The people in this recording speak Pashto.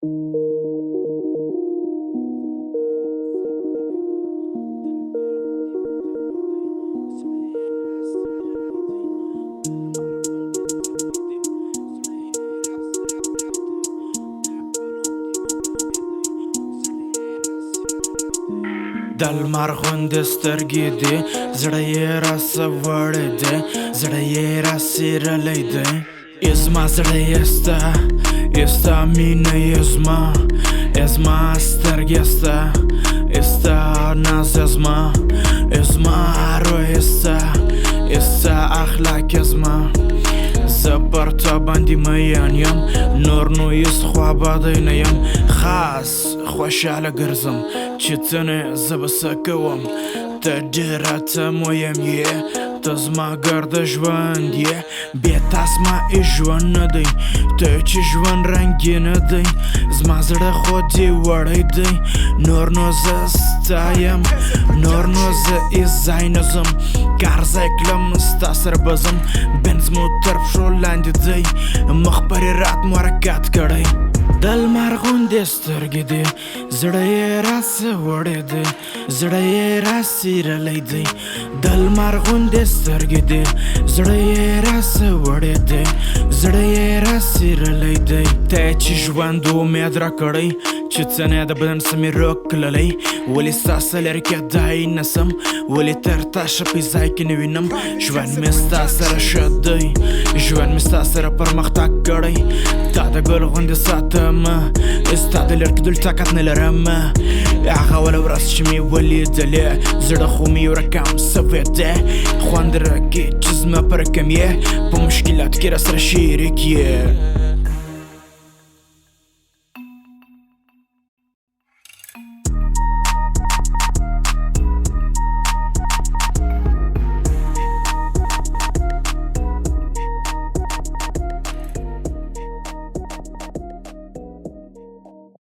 د لمر غوندې سترګې دي زړه یې راسه وړی دی زړه یې راسیرلی دی زما زړه یې ستا مینه یې زما سترګې ستا ناز یې زما روح یې ستا اخلاق یې زما زه پر تا باندې میین یم نور نو هیڅ خوابدی نه یم خاص خوشحاله ګرځم چې ته نه زه به څه کوم ته ډېر راته مهم یې ته زما ګرده ژوند یې بې تا زما ژوند نه دی ته چې ژوند رنګینه دی زما زړه خو دې وړی دی نور نو زه ستا یم نور نو زه هیڅ ځای نه ځم کار ځای کړم ستا سره به ځم بنز مو تر پښو لاندې دی مخ پرې رات مو حرکت کړی د لمر غوندې سترګې دي زړه یې راسه وړی دی زړه یې راسیرلی دی د لمر غوندې سترګې دي زړه یې راسه وړی دی زړه یې راسیرلی دی ته یې چې ژوند امید راکړی چې څه نه د بدن څه مې روکړلی ولې ستا څه لرې کیدای نه سم ولې تر تا ښه په ځای کې نه وینم ژوند مې ستا سره ښه دی ژوند مې ستا سره پرمختګ کړی تا د ګل غوندې ساتم ستا د لرې کېدلو طاقت نه لرم هغه اوله ورځ چې مې ولیدلې زړه خو مې ورکم سوی دی خوند راکړي چې زما په رقم یې په مشکلاتو کې راسره شریک یې